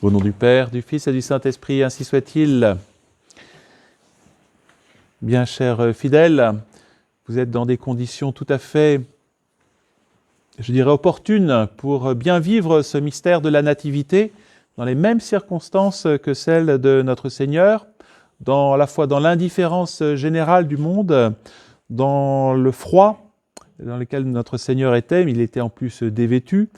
Au nom du Père, du Fils et du Saint-Esprit, ainsi soit-il. Bien chers fidèles, vous êtes dans des conditions tout à fait, je dirais, opportunes pour bien vivre ce mystère de la Nativité, dans les mêmes circonstances que celles de notre Seigneur, à la fois dans l'indifférence générale du monde, dans le froid dans lequel notre Seigneur était, mais il était en plus dévêtu,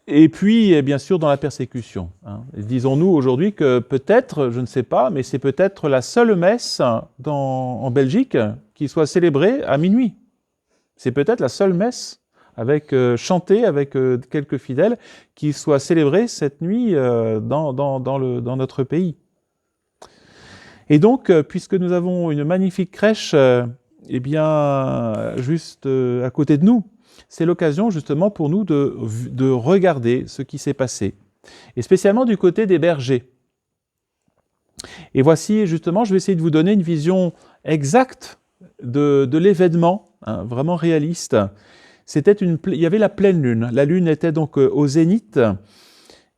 et puis, bien sûr, dans la persécution. Disons-nous aujourd'hui que peut-être, je ne sais pas, mais c'est peut-être la seule messe en Belgique qui soit célébrée à minuit. C'est peut-être la seule messe chantée avec quelques fidèles qui soit célébrée cette nuit dans notre pays. Et donc, puisque nous avons une magnifique crèche, juste à côté de nous, c'est l'occasion justement pour nous de regarder ce qui s'est passé, et spécialement du côté des bergers. Et voici justement, je vais essayer de vous donner une vision exacte de l'événement, vraiment réaliste. Il y avait la pleine lune, la lune était donc au zénith,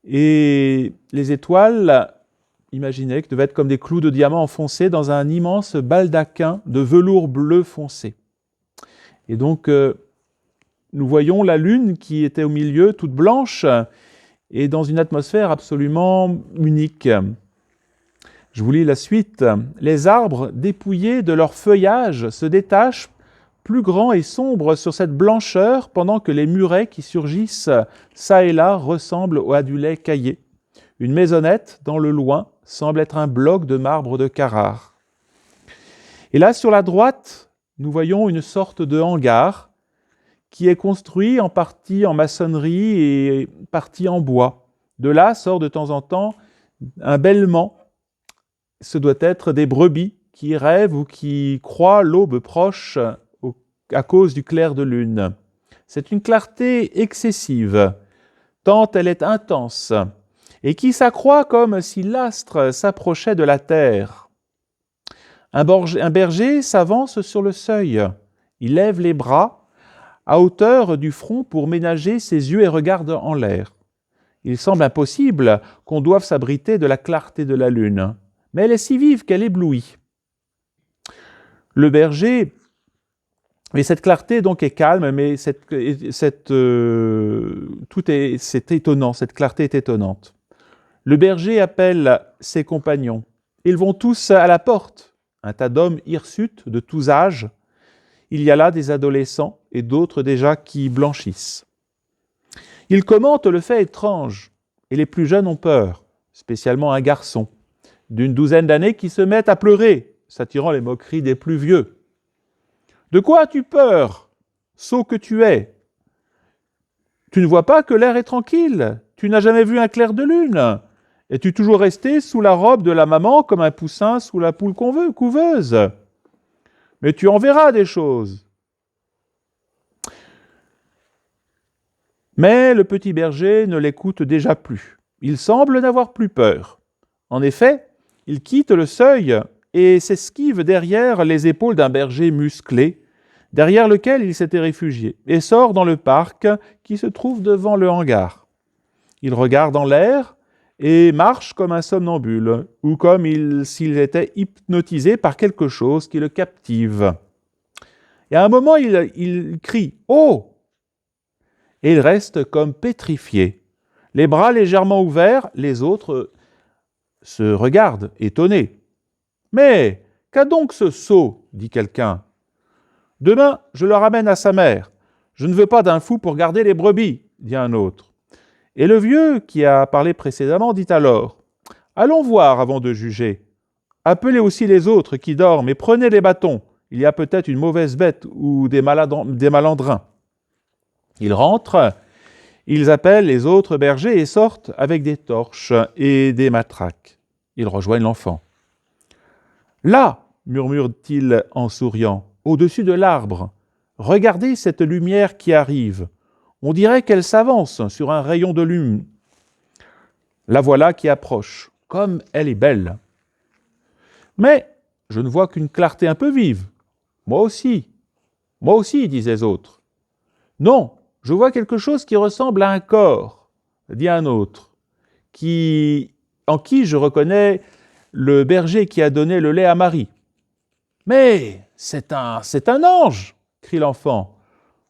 et les étoiles, imaginez, que devaient être comme des clous de diamant enfoncés dans un immense baldaquin de velours bleu foncé. Et donc, nous voyons la lune qui était au milieu, toute blanche, et dans une atmosphère absolument unique. Je vous lis la suite. Les arbres, dépouillés de leur feuillage, se détachent, plus grands et sombres sur cette blancheur, pendant que les murets qui surgissent çà et là ressemblent à du lait caillé. Une maisonnette, dans le loin, semble être un bloc de marbre de Carrare. Et là, sur la droite, nous voyons une sorte de hangar, qui est construit en partie en maçonnerie et partie en bois. De là sort de temps en temps un bêlement. Ce doit être des brebis qui rêvent ou qui croient l'aube proche à cause du clair de lune. C'est une clarté excessive, tant elle est intense, et qui s'accroît comme si l'astre s'approchait de la terre. Un berger s'avance sur le seuil. Il lève les bras à hauteur du front pour ménager ses yeux et regarde en l'air. Il semble impossible qu'on doive s'abriter de la clarté de la lune, mais elle est si vive qu'elle éblouit. Le berger, et cette clarté donc est calme, mais c'est étonnant, cette clarté est étonnante. Le berger appelle ses compagnons. Ils vont tous à la porte, un tas d'hommes hirsutes de tous âges. Il y a là des adolescents et d'autres déjà qui blanchissent. Ils commentent le fait étrange, et les plus jeunes ont peur, spécialement un garçon d'une 12aine d'années qui se met à pleurer, s'attirant les moqueries des plus vieux. « De quoi as-tu peur, sot que tu es ? Tu ne vois pas que l'air est tranquille ? Tu n'as jamais vu un clair de lune ? Es-tu toujours resté sous la robe de la maman comme un poussin sous la poule couveuse ? Mais tu en verras des choses. » Mais le petit berger ne l'écoute déjà plus. Il semble n'avoir plus peur. En effet, il quitte le seuil et s'esquive derrière les épaules d'un berger musclé, derrière lequel il s'était réfugié, et sort dans le parc qui se trouve devant le hangar. Il regarde en l'air et marche comme un somnambule, ou comme s'il était hypnotisé par quelque chose qui le captive. Et à un moment, il crie « Oh !» et il reste comme pétrifié. Les bras légèrement ouverts, les autres se regardent, étonnés. « Mais qu'a donc ce sot ?» dit quelqu'un. « Demain, je le ramène à sa mère. Je ne veux pas d'un fou pour garder les brebis, » dit un autre. Et le vieux qui a parlé précédemment dit alors « Allons voir avant de juger. Appelez aussi les autres qui dorment et prenez les bâtons. Il y a peut-être une mauvaise bête ou des malandrins. » Ils rentrent, ils appellent les autres bergers et sortent avec des torches et des matraques. Ils rejoignent l'enfant. « Là, murmure-t-il en souriant, au-dessus de l'arbre, regardez cette lumière qui arrive. On dirait qu'elle s'avance sur un rayon de lune. La voilà qui approche, comme elle est belle. Mais je ne vois qu'une clarté un peu vive. Moi aussi, disent les autres. Non, je vois quelque chose qui ressemble à un corps. dit un autre, en qui je reconnais le berger qui a donné le lait à Marie. Mais c'est un ange, crie l'enfant.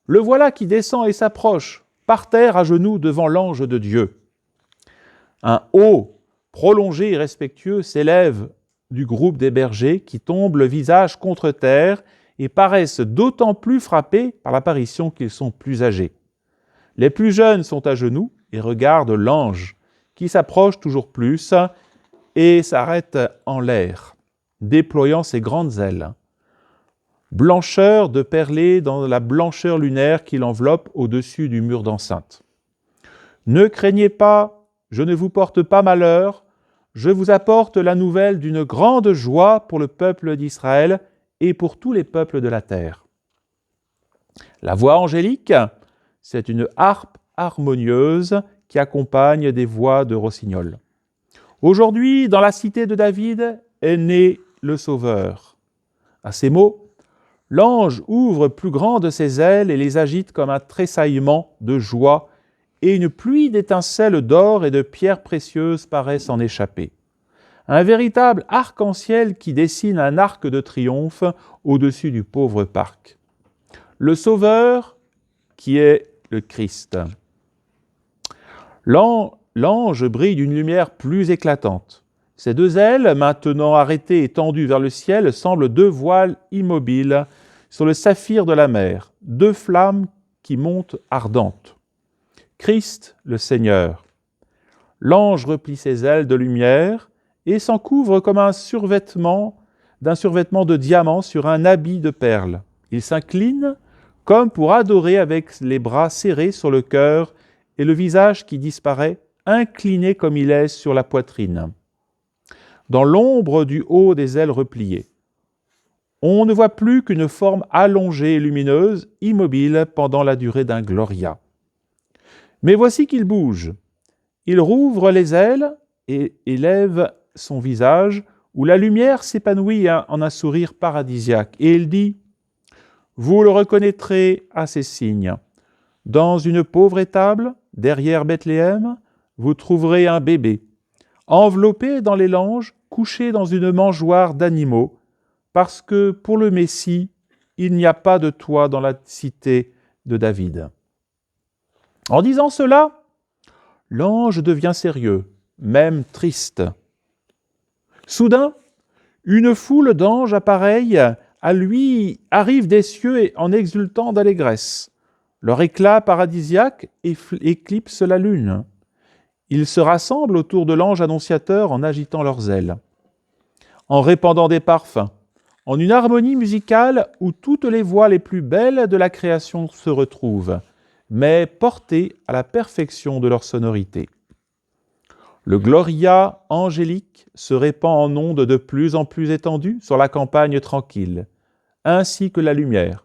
Le voilà qui descend et s'approche, par terre à genoux devant l'ange de Dieu. Un haut, prolongé et respectueux s'élève du groupe des bergers qui tombent le visage contre terre et paraissent d'autant plus frappés par l'apparition qu'ils sont plus âgés. Les plus jeunes sont à genoux et regardent l'ange qui s'approche toujours plus et s'arrête en l'air, déployant ses grandes ailes. Blancheur de perler dans la blancheur lunaire qui l'enveloppe au-dessus du mur d'enceinte. Ne craignez pas, je ne vous porte pas malheur, je vous apporte la nouvelle d'une grande joie pour le peuple d'Israël et pour tous les peuples de la terre. La voix angélique, c'est une harpe harmonieuse qui accompagne des voix de rossignol. Aujourd'hui, dans la cité de David, est né le Sauveur. À ces mots, l'ange ouvre plus grand de ses ailes et les agite comme un tressaillement de joie, et une pluie d'étincelles d'or et de pierres précieuses paraît s'en échapper. Un véritable arc-en-ciel qui dessine un arc de triomphe au-dessus du pauvre parc. Le Sauveur, qui est le Christ. L'ange brille d'une lumière plus éclatante. Ses deux ailes, maintenant arrêtées et tendues vers le ciel, semblent deux voiles immobiles sur le saphir de la mer, deux flammes qui montent ardentes. Christ, le Seigneur. L'ange replie ses ailes de lumière et s'en couvre comme d'un survêtement de diamants sur un habit de perles. Il s'incline comme pour adorer avec les bras serrés sur le cœur et le visage qui disparaît, incliné comme il est sur la poitrine. Dans l'ombre du haut des ailes repliées, on ne voit plus qu'une forme allongée et lumineuse, immobile pendant la durée d'un gloria. Mais voici qu'il bouge. Il rouvre les ailes et élève son visage, où la lumière s'épanouit en un sourire paradisiaque. Et il dit « Vous le reconnaîtrez à ces signes. Dans une pauvre étable, derrière Bethléem, vous trouverez un bébé, enveloppé dans les langes, couché dans une mangeoire d'animaux, parce que pour le Messie, il n'y a pas de toit dans la cité de David. » En disant cela, l'ange devient sérieux, même triste. Soudain, une foule d'anges appareils à lui arrive des cieux en exultant d'allégresse. Leur éclat paradisiaque éclipse la lune. Ils se rassemblent autour de l'ange annonciateur en agitant leurs ailes, en répandant des parfums, en une harmonie musicale où toutes les voix les plus belles de la création se retrouvent, mais portées à la perfection de leur sonorité. Le gloria angélique se répand en ondes de plus en plus étendues sur la campagne tranquille, ainsi que la lumière.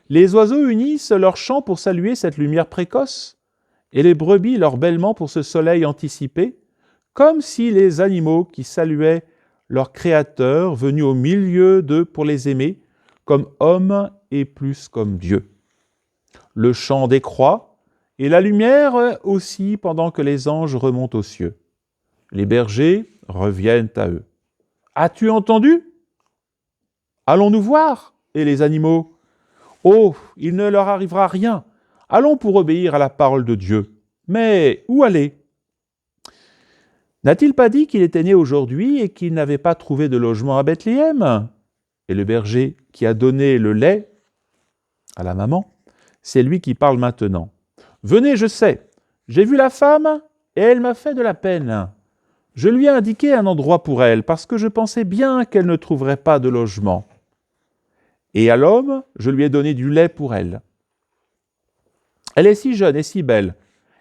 Les oiseaux unissent leurs chants pour saluer cette lumière précoce, et les brebis leur bêlement pour ce soleil anticipé, comme si les animaux qui saluaient leur Créateur venu au milieu d'eux pour les aimer, comme hommes et plus comme Dieu. Le chant décroît, et la lumière aussi pendant que les anges remontent aux cieux. Les bergers reviennent à eux. « As-tu entendu ? Allons-nous voir ?» Et les animaux ? « Oh, il ne leur arrivera rien. Allons pour obéir à la parole de Dieu. Mais où aller ? N'a-t-il pas dit qu'il était né aujourd'hui et qu'il n'avait pas trouvé de logement à Bethléem ? Et le berger qui a donné le lait à la maman, c'est lui qui parle maintenant. « Venez, je sais, j'ai vu la femme et elle m'a fait de la peine. Je lui ai indiqué un endroit pour elle parce que je pensais bien qu'elle ne trouverait pas de logement. Et à l'homme, je lui ai donné du lait pour elle. Elle est si jeune et si belle.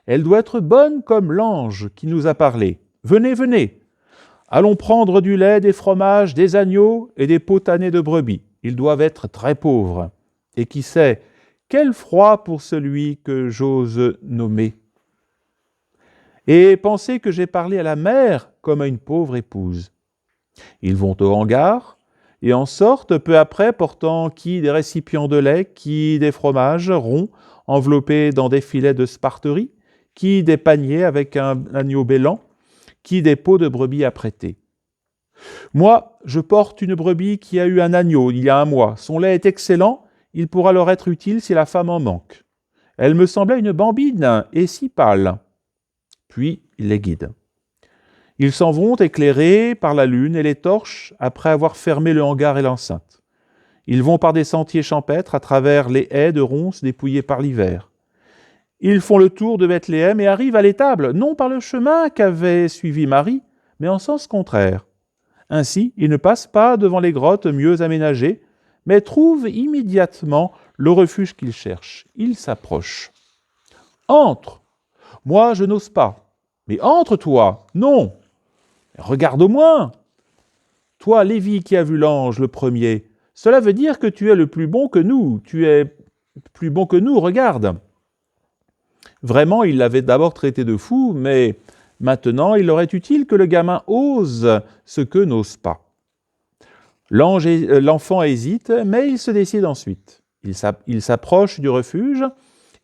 Elle doit être bonne comme l'ange qui nous a parlé. Venez, venez. Allons prendre du lait, des fromages, des agneaux et des pots tannés de brebis. Ils doivent être très pauvres. Et qui sait, quel froid pour celui que j'ose nommer. Et pensez que j'ai parlé à la mère comme à une pauvre épouse. » Ils vont au hangar et en sortent peu après portant qui des récipients de lait, qui des fromages ronds enveloppés dans des filets de sparterie, qui des paniers avec un agneau bêlant, qui des peaux de brebis à prêter. Moi, je porte une brebis qui a eu un agneau il y a un mois. Son lait est excellent, il pourra leur être utile si la femme en manque. Elle me semblait une bambine et si pâle. Puis il les guide. Ils s'en vont éclairés par la lune et les torches après avoir fermé le hangar et l'enceinte. Ils vont par des sentiers champêtres à travers les haies de ronces dépouillées par l'hiver. Ils font le tour de Bethléem et arrivent à l'étable, non par le chemin qu'avait suivi Marie, mais en sens contraire. Ainsi, ils ne passent pas devant les grottes mieux aménagées, mais trouvent immédiatement le refuge qu'ils cherchent. Ils s'approchent. « Entre !» « Moi, je n'ose pas. »« Mais entre, toi !»« Non !»« Regarde au moins !»« Toi, Lévi, qui as vu l'ange le premier, cela veut dire que tu es le plus bon que nous. Tu es plus bon que nous, regarde. » Vraiment, il l'avait d'abord traité de fou, mais maintenant, il leur est utile que le gamin ose ce que n'ose pas. L'enfant hésite, mais il se décide ensuite. Il s'approche du refuge,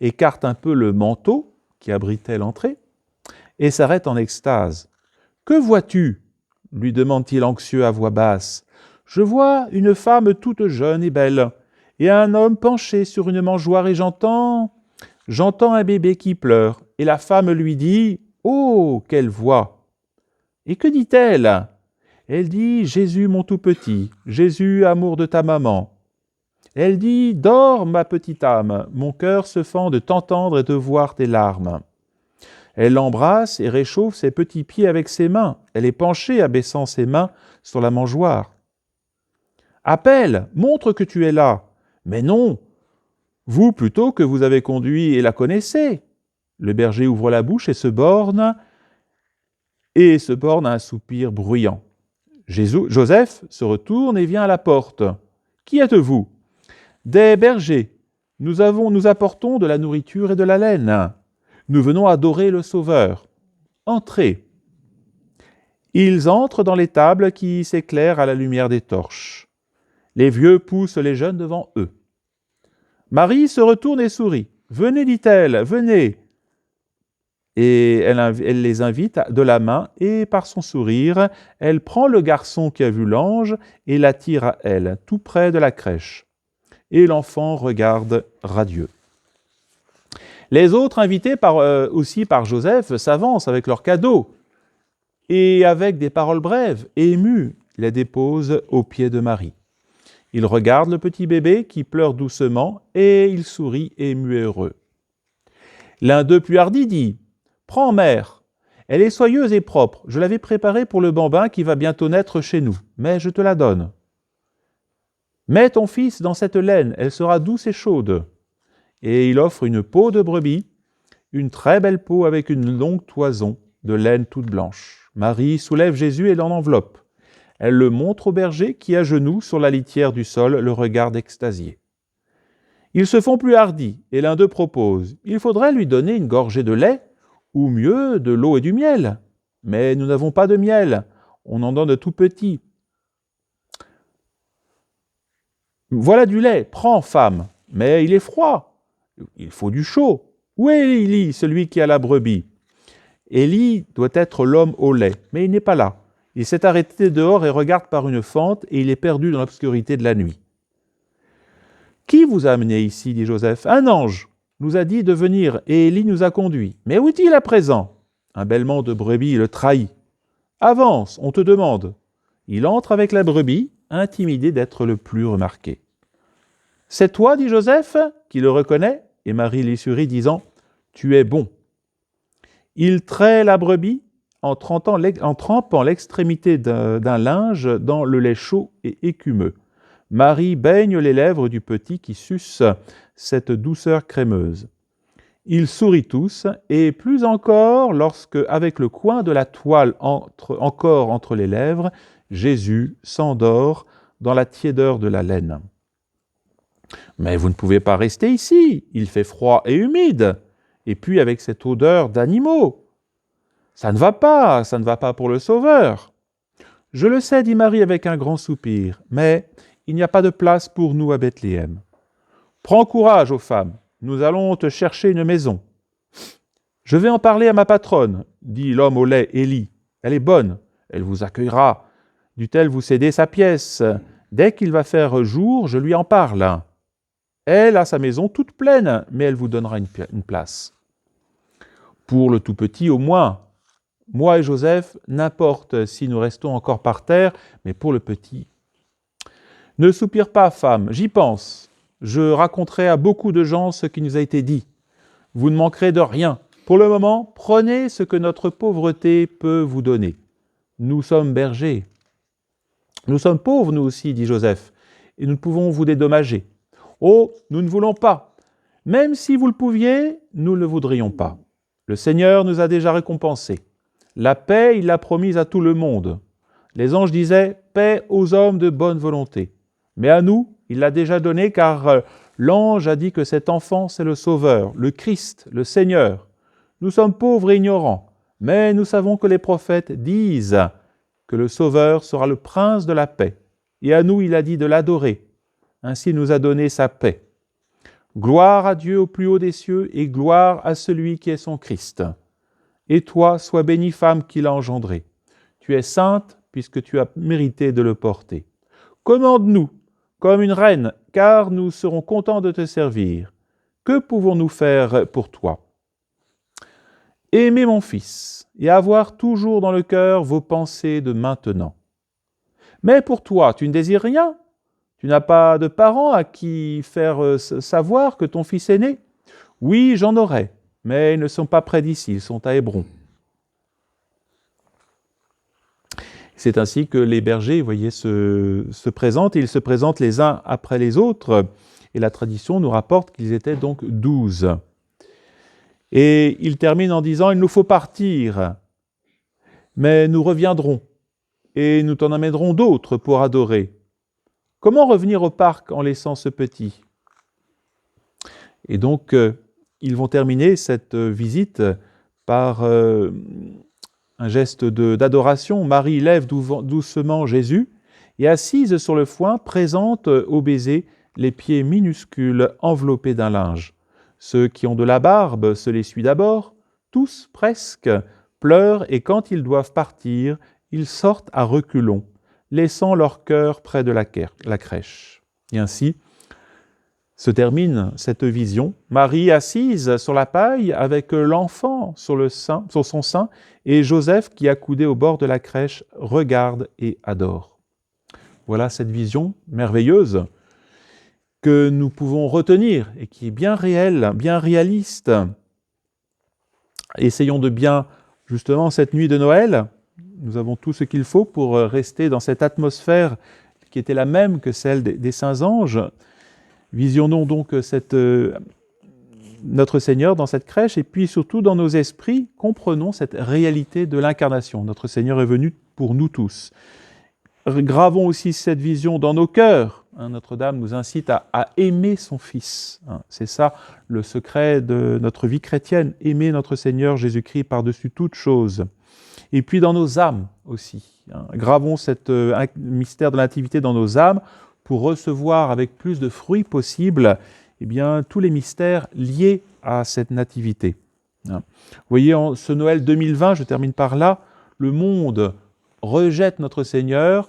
écarte un peu le manteau qui abritait l'entrée, et s'arrête en extase. « Que vois-tu » lui demande-t-il anxieux à voix basse. « Je vois une femme toute jeune et belle, et un homme penché sur une mangeoire, et j'entends un bébé qui pleure, et la femme lui dit « Oh, quelle voix !» Et que dit-elle ? Elle dit « Jésus, mon tout petit, Jésus, amour de ta maman. » Elle dit « Dors, ma petite âme, mon cœur se fend de t'entendre et de voir tes larmes. » Elle l'embrasse et réchauffe ses petits pieds avec ses mains. Elle est penchée, abaissant ses mains sur la mangeoire. « Appelle, montre que tu es là. » « Mais non, vous plutôt que vous avez conduit et la connaissez. » Le berger ouvre la bouche et se borne à un soupir bruyant. Joseph se retourne et vient à la porte. « Qui êtes-vous » ? « Des bergers. Nous apportons de la nourriture et de la laine. Nous venons adorer le Sauveur. Entrez. » Ils entrent dans l'étable qui s'éclaire à la lumière des torches. Les vieux poussent les jeunes devant eux. Marie se retourne et sourit. « Venez, dit-elle, venez !» Et elle les invite de la main et par son sourire, elle prend le garçon qui a vu l'ange et l'attire à elle, tout près de la crèche. Et l'enfant regarde radieux. Les autres invités aussi par Joseph s'avancent avec leurs cadeaux et avec des paroles brèves, émus, les déposent aux pieds de Marie. Ils regardent le petit bébé qui pleure doucement et il sourit ému et heureux. L'un d'eux plus hardi dit « Prends, mère, elle est soyeuse et propre. Je l'avais préparée pour le bambin qui va bientôt naître chez nous, mais je te la donne. Mets ton fils dans cette laine, elle sera douce et chaude. » Et il offre une peau de brebis, une très belle peau avec une longue toison de laine toute blanche. Marie soulève Jésus et l'en enveloppe. Elle le montre au berger qui, à genoux sur la litière du sol, le regarde extasié. Ils se font plus hardis et l'un d'eux propose « Il faudrait lui donner une gorgée de lait, ou mieux, de l'eau et du miel. Mais nous n'avons pas de miel, on en donne de tout petit. Voilà du lait, prends, femme, mais il est froid, il faut du chaud. Où est Élie, celui qui a la brebis ? Élie doit être l'homme au lait, mais il n'est pas là. Il s'est arrêté dehors et regarde par une fente, et il est perdu dans l'obscurité de la nuit. « Qui vous a amené ici » dit Joseph. « Un ange nous a dit de venir, et Élie nous a conduits. Mais où est-il à présent ?» Un bêlement de brebis le trahit. « Avance, on te demande. » Il entre avec la brebis, intimidé d'être le plus remarqué. « C'est toi » dit Joseph, qui le reconnaît, et Marie lui sourit, disant « Tu es bon. » Il traite la brebis en trempant l'extrémité d'un linge dans le lait chaud et écumeux. Marie baigne les lèvres du petit qui suce cette douceur crémeuse. Ils sourient tous, et plus encore lorsque, avec le coin de la toile encore entre les lèvres, Jésus s'endort dans la tiédeur de la laine. « Mais vous ne pouvez pas rester ici, il fait froid et humide, et puis avec cette odeur d'animaux. Ça ne va pas pour le Sauveur. » « Je le sais, dit Marie avec un grand soupir, mais il n'y a pas de place pour nous à Bethléem. Prends courage, ô femme, nous allons te chercher une maison. » « Je vais en parler à ma patronne, dit l'homme au lait, Élie. Elle est bonne, elle vous accueillera. Dût-elle vous céder sa pièce? Dès qu'il va faire jour, je lui en parle. Elle a sa maison toute pleine, mais elle vous donnera une place. Pour le tout petit, au moins, moi et Joseph, n'importe si nous restons encore par terre, mais pour le petit. Ne soupire pas, femme, j'y pense. Je raconterai à beaucoup de gens ce qui nous a été dit. Vous ne manquerez de rien. Pour le moment, prenez ce que notre pauvreté peut vous donner. Nous sommes bergers. Nous sommes pauvres, nous aussi, dit Joseph, et nous ne pouvons vous dédommager. Oh, nous ne voulons pas. Même si vous le pouviez, nous ne le voudrions pas. Le Seigneur nous a déjà récompensés. La paix, il l'a promise à tout le monde. Les anges disaient « paix aux hommes de bonne volonté ». Mais à nous, il l'a déjà donné car l'ange a dit que cet enfant, c'est le Sauveur, le Christ, le Seigneur. Nous sommes pauvres et ignorants, mais nous savons que les prophètes disent que le Sauveur sera le prince de la paix. Et à nous, il a dit de l'adorer. Ainsi, il nous a donné sa paix. Gloire à Dieu au plus haut des cieux et gloire à celui qui est son Christ. Et toi, sois bénie femme qui l'a engendré. Tu es sainte puisque tu as mérité de le porter. Commande-nous comme une reine, car nous serons contents de te servir. Que pouvons-nous faire pour toi? Aimer mon fils et avoir toujours dans le cœur vos pensées de maintenant. Mais pour toi, tu ne désires rien? Tu n'as pas de parents à qui faire savoir que ton fils est né? Oui, j'en aurais, mais ils ne sont pas près d'ici, ils sont à Hébron. C'est ainsi que les bergers, vous voyez, se présentent, et ils se présentent les uns après les autres, et la tradition nous rapporte qu'ils étaient donc 12. Et ils terminent en disant « il nous faut partir, mais nous reviendrons, et nous t'en amènerons d'autres pour adorer. Comment revenir au parc en laissant ce petit ?» Et donc, ils vont terminer cette visite par un geste d'adoration. Marie lève doucement Jésus et assise sur le foin, présente au baiser les pieds minuscules enveloppés d'un linge. Ceux qui ont de la barbe se l'essuient d'abord, tous presque pleurent et quand ils doivent partir, ils sortent à reculons, laissant leur cœur près de la crèche. Et ainsi se termine cette vision. Marie assise sur la paille avec l'enfant sur son sein et Joseph qui, accoudé au bord de la crèche, regarde et adore. Voilà cette vision merveilleuse que nous pouvons retenir et qui est bien réelle, bien réaliste. Essayons de bien, justement, cette nuit de Noël, nous avons tout ce qu'il faut pour rester dans cette atmosphère qui était la même que celle des saints anges. Visionnons donc notre Seigneur dans cette crèche et puis surtout dans nos esprits, comprenons cette réalité de l'incarnation. Notre Seigneur est venu pour nous tous. Gravons aussi cette vision dans nos cœurs. Notre-Dame nous incite à aimer son Fils. C'est ça le secret de notre vie chrétienne, aimer notre Seigneur Jésus-Christ par-dessus toute chose. Et puis dans nos âmes aussi. Gravons ce mystère de l'intimité dans nos âmes pour recevoir avec plus de fruits possible tous les mystères liés à cette nativité. Vous voyez, en ce Noël 2020, je termine par là, le monde rejette notre Seigneur,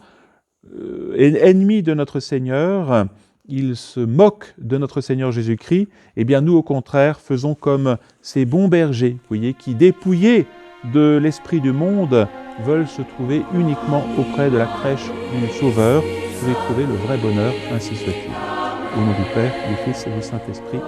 est ennemi de notre Seigneur, il se moque de notre Seigneur Jésus-Christ. Eh bien, nous, au contraire, faisons comme ces bons bergers, vous voyez, qui, dépouillés de l'esprit du monde, veulent se trouver uniquement auprès de la crèche du Sauveur pour y trouver le vrai bonheur, ainsi soit-il. Au nom du Père, du Fils et du Saint-Esprit.